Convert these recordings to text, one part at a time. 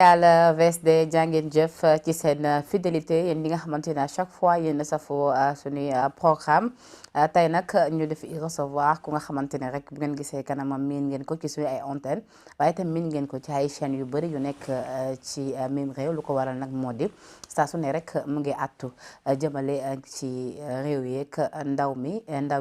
yàlla VSD jàngeen jëf ci seen fidélité yéen ñi nga xamante ne à chaque fois yéen safoo suñuy programme tey nag ñu def recevoir ku nga xamante ne rek bu ngeen gisee kanamam miin ngeen ko ci suñu ay antenne waaye itam miin ngeen ko ci ay chaînes yu bëri yu nekk ci même réew lu ko waral nag moo di saa su ne rek mu ngi àttu jëmale ci réew yeeg ndaw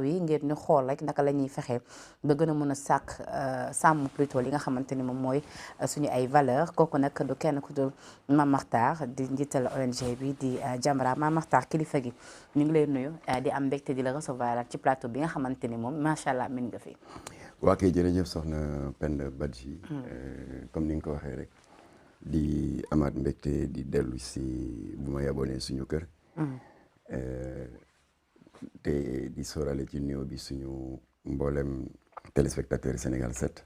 yi ngeen ñu xool rek naka la ñuy fexe ba gën a mën a sàmm plutôt li nga xamante ni moom mooy suñu ay valeur kooku nag du kenn ku dul Mame Makhtar di njiital ONG bi di Jamra Mame Makhtar kilifa gi ñu ngi lay nuyu di am mbégte di la recevoir ci plateau bi nga xamante ni moom macha allah min nga fi. waa kay jërëjëf soxna Penda Badji comme ni nga ko waxee rek di amaat mbégte di dellu si bu ma yabonee suñu kër. te di sóorale ci nuyoo bi suñu mboolem téléspectateur Sénégal 7.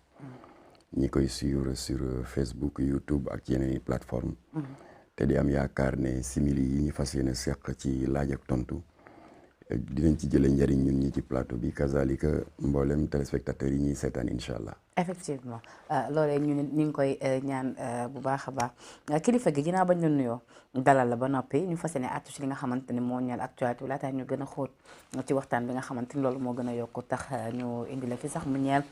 ñi koy suivre sur Facebook YouTube ak yeneen i plateforme te di am yaakaar ne simili yi ñu fas yéene seq ci laaj ak tontu dinañ ci jëlee njëriñ ñun ñi ci plateau bi kazalika mboolem téléspectateurs yi ñuy seetaan incha allah. effectivement loolee ñu ngi koy ñaan bu baax a baax kilifa gi ginnaaw bañ la nuyoo dalal la ba noppi ñu fas yéene àttu ci li nga xamante ni moo ñeel actualité bi laata ñu gën a xóot ci waxtaan bi nga xamante ni loolu moo gën a yokku tax ñu indi la fi sax mu ñeel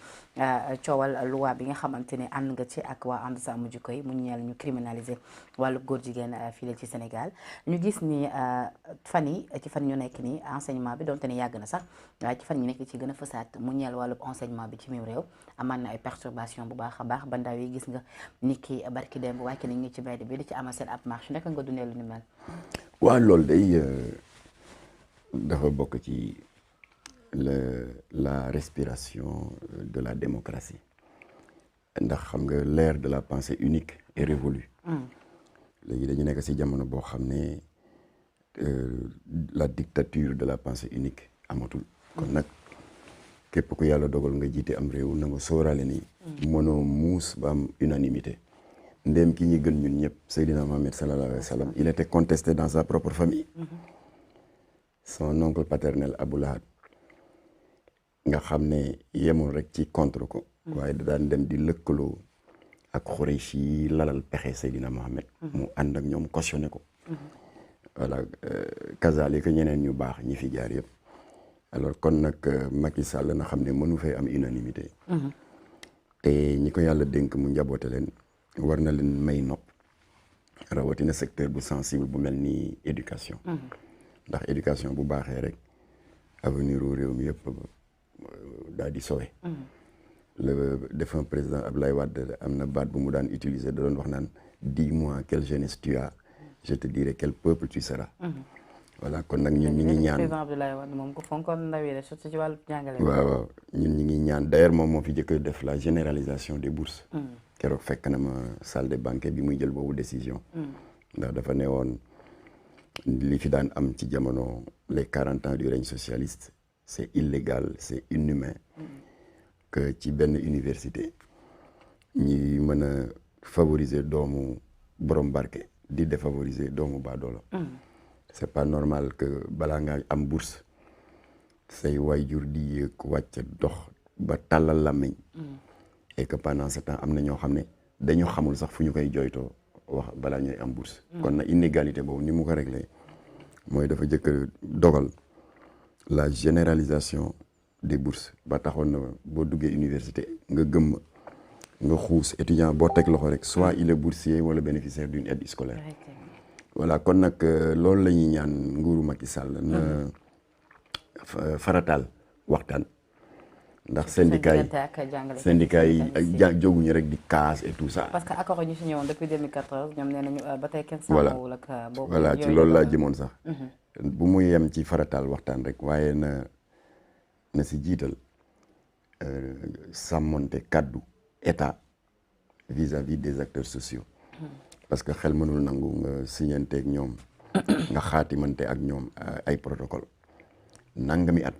coowal loi bi nga xamante ni ànd nga ci ak waa ànd sàmm jikko yi mu ñeel ñu criminaliser wàllu góor jigéen fii ci Sénégal ñu gis ni ci fan ñu nekk nii enseignement bi donte ni yàgg na sax waaye ci fan ñu nekk ci gën a fësaat mu ñeel wàllu enseignement bi ci même réew amaan na ay perturbation bu baax a baax ba ndaw yi gis nga nit ki barki démb wàcc nañ ngi ci mbedd bi di ci amal seen ab marche naka nga dundee lu ni mel. waaw loolu day dafa bokk ci la respiration de la démocratie ndax xam nga l'ère de la pensée unique est révolue. léegi dañu nekk ci jamono boo xam ne la dictature de la pensée unique amatul. kon nag képp ku yàlla dogal nga jiite am réew na nga sóoraale ni mënoo muus ba am unanimité ndéem ki ñi gën ñun ñëpp Seydina Mohamed sallallahu alayhi wa sallam il était contesté dans sa propre famille. Son oncle paternel Abou Lahab nga xam ne yemul rek ci contre ko waaye da daan dem di lëkkaloo ak Xuraysh yi lalal pexe Seydina Mohamed mu ànd ak ñoom cautionné ko voilà kazalika ñeneen ñu baax ñi fi jaar yëpp. alors kon nag Macky Sall na xam ne mënu fee am unanimité te ñi ko yàlla dénk mu njaboote leen war na leen may nopp rawatina secteur bu sensible bu mel ni éducation ndax éducation bu baaxee rek avenir u réew mi yëpp daal di sowe le défunt président Abdoulaye Wade am na baat bu mu daan utiliser da doon wax naan dis-moi quelle jeunesse tu as je te dirai quel peuple tu seras. voilà kon nag ñun ñi ngi ñaan président Abdoulaye Wade moom ku fonkoon ndaw yi la surtout ci wàllu jàngale. waaw ñun ñi ngi ñaan d'ailleurs moom moo fi jëkk def la généralisation des bourses. keroog fekk na ma salle de banquet bi muy jël boobu décision. ndax dafa ne woon li fi daan am ci jamono les 40 ans du règne socialiste c'est illégal c'est inhumain. que ci benn université ñi mën a favoriser doomu borom barke di défavoriser doomu baadoolo. c'est pas normal que balaa nga am bourse say waajur di yéeg wàcc dox ba tàllal làmmiñ et que pendant ce temps am na ñoo xam ne dañu xamul sax fu ñu koy jooytoo wax balaa ñooy am bourse. kon na inégalité boobu ni mu ko réglé mooy dafa jëkk dogal la généralisation des bourses ba taxoon na boo duggee université nga gëmm nga xuus étudiant boo teg loxo rek soit il est boursier wala bénéficiaire d'une aide scolaire. voilà kon nag loolu la ñuy ñaan nguuru Macky Sall na farataal waxtaan ndax syndicat yi jóguñu rek di casse et tout ça. parce que accord ñu si ñëwoon depuis 2014 ñoom nee nañu ba tey kenn sàmmawul ak boobu voilà ci loolu laa jëmoon sax. bu muy yem ci farataal waxtaan rek waaye na si jiital sàmmonte kaddu état vis-à-vis des acteurs sociaux. parce que xel mënul nangu nga signanteeg ñoom nga xaatimante ak ñoom ay protocole nangami at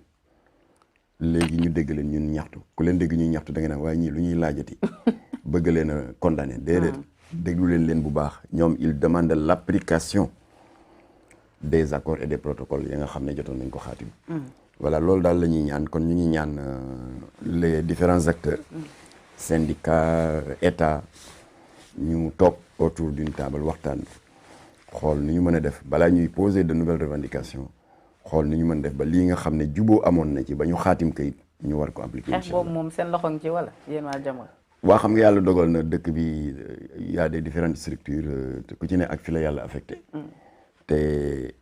léegi ñu dégg leen ñun ñaxtu ku leen dégg ñuy ñaxtu da nga naan waaye ñii lu ñuy laajati bëgg leen a condamné déedéet déglu leen bu baax ñoom il demande l'application des accords et des protocoles yi nga xam ne jotoon nañ ko xaatim voilà loolu daal la ñuy ñaan kon ñu ngi ñaan les différents acteurs syndicats état ñu toog autour d'une table waxtaan xool ni ñu mën a def balaa ñuy poser de nouvelles revendications xool ni ñu mën def ba lii nga xam ne juboo amoon na ci ba ñu xaatim kayit ñu war ko appliquer. xeex boobu moom seen loxo ngi ci wala yéen waa Jamra. waa xam nga yàlla dogal na dëkk bi y a des différentes structures ku ci ne ak fi la yàlla affecté. te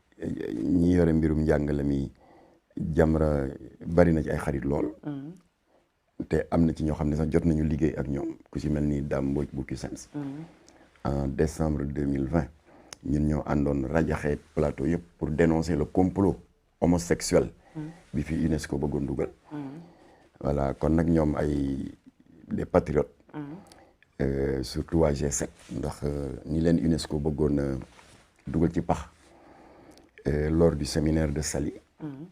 ñi yore mbirum njàngale mi Jamra bari na ci ay xarit lool. te am na ci ñoo xam ne sax jot nañu liggéey ak ñoom ku ci mel ni Dame Mbodj bu Cusems. En décembre 2020 ñun ñoo àndoon rajaxee plateau yëpp pour dénoncer le complot homosexuel bi fi UNESCO bëggoon dugal. voilà kon nag ñoom ay des patriotes. surtout waa G7 ndax ni leen UNESCO bëggoon a dugal ci pax lors du séminaire de Saly.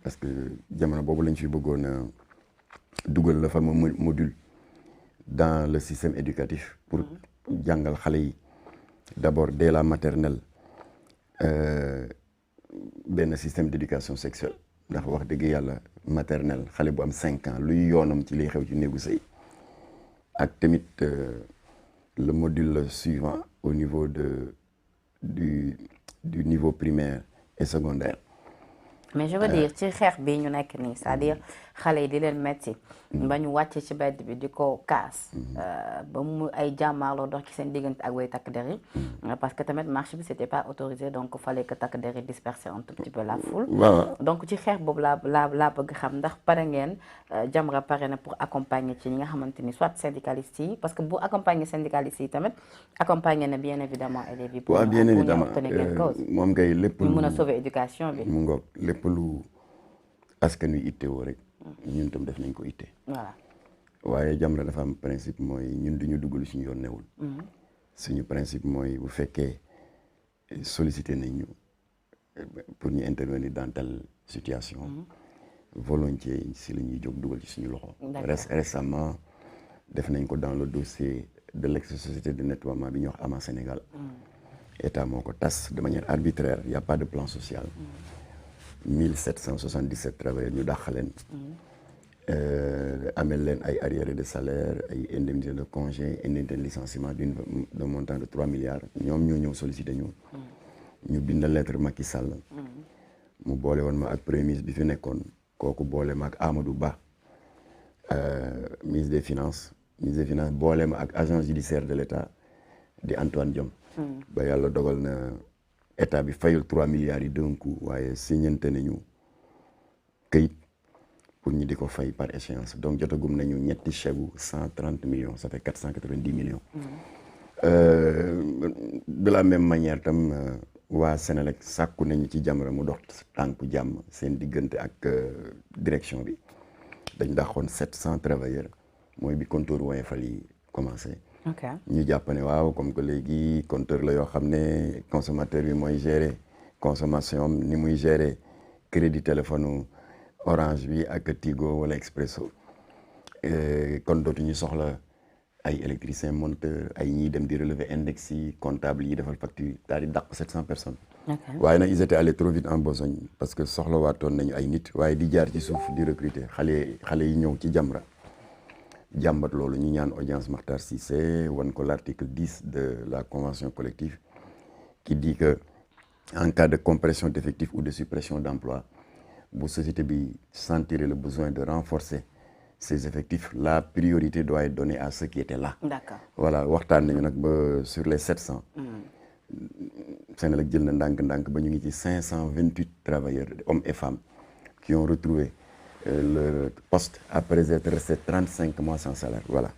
parce que jamono boobu lañ fi bëggoon a dugal le fameux module dans le système éducatif pour jàngal xale yi d'abord dès la maternelle benn système d'éducation sexuelle ndax wax dëgg yàlla maternelle xale bu am 5 ans luy yoonam ci liy xew ci néegu sëy ak tamit le module suivant au niveau du niveau primaire et secondaire. mais je veux dire ci xeex bi ñu nekk nii c'est-à-dire xale yi di leen metti ba ñu wàcce ci bedd bi di ko kaas ba mu ay jàmmaarloo dox ci seen diggante ak way takk der yi parce que tamit marche bi c'était pas autorisé donc fallait que takk der yi disperser un tout petit peu la foule. donc ci xeex boobu laa bëgg xam ndax pare ngeen Jamra pare na pour accompagner ci ñi nga xamante ni soit syndicalistes yi parce que bu accompagner syndicalistes yi tamit accompagner na bien évidemment élèves yi pour bien évidemment obtenir quelque chose moom kay lépp ñu mën a sauver éducation bi mu ngoog lépp lu askan wi ittewoo rek ñun tam def nañ ko itte. voilà waaye Jamra dafa am principe mooy ñun duñu duggal suñu yoon newul. suñu principe mooy bu fekkee sollicité nañ ñu pour ñu intervenir dans telle situation. volontiers si la ñuy jóg dugal ci suñu loxo. récemment def nañ ko dans le dossier de l'ex-société de nettoiement bi ñuy wax AMA Sénégal. état moo ko tas de manière arbitraire y a pas de plan social. 1777 travailleurs ñu dàq leen. amel leen ay arriérés de salaire ay indemnités de congé indemnité de licenciement d'un montant de 3 milliards ñoom ñoo ñëw sollicité ñu. ñu bind lettre Macky Sall. mu boole woon ma ak premier ministre bi fi nekkoon kooku boole ma ak Amadou Ba ministre des finances boole ma ak agent judiciaire de l'État di Antoine Diome. ba yàlla dogal na état bi fayul 3 milliards yi d'un coup waaye signante nañu këyit pour ñu di ko fay par échéance donc jotagum nañu ñetti chèque bu 130 millions ça fait 490 millions. De la même manière tam waa Sénélec sàkku nañu ci Jamra mu dox tànku jàmm seen diggante ak direction bi dañ dàqoon 700 travailleurs mooy bi compteur Woyofal yi commencé. ñu jàpp ne waaw comme que léegi compteur la yoo xam ne consommateur bi mooy gérer consommation ni muy gérer crédit téléphone Orange bi ak Tigo wala Expresso kon dootuñu soxla ay électricien monteur ay ñiy dem di relever index yi comptable yi defal facture daal di dàq 700 personnes. waaye nag ils étaient allés trop vite en besogne parce que soxla waatoon nañu ay nit waaye di jaar ci suuf di recruter xale yi ñëw ci Jamra jàmbat loolu ñu ñaan audience Makhtar Cissé wan ko l'article 10 de la convention collective qui dit que en cas de compression d'effectifs ou de suppression d'emplois bu société bi sentir le besoin de renforcer ses effectifs la priorité doit être donnée à ceux qui étaient là. D'accord. Voilà waxtaan nañu nag ba sur les 700. Sénégal jël na ndànk-ndànk ba ñu ngi ci 528 travailleurs hommes et femmes qui ont retrouvé leur poste après être resté 35 mois sans salaire voilà.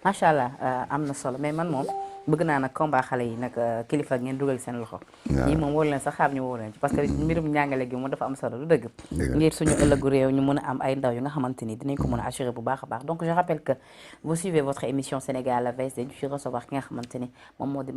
macha allah am na solo mais man moom bëgg naa nag combat xale yi nag kilifa ngeen dugal seen loxo. ñii moom wóor leen sax xaar ñu wóor leen ci parce que mbirum njàngale gi moom dafa am solo du dëgg. ngir suñu ëllëgu réew ñu mën a am ay ndaw yu nga xamante ni dinañ ko mën a assurer bu baax a baax donc je rappelle que vous suivez votre émission Sénégal à la veille dañu fi recevoir ki nga xamante ni moom moo di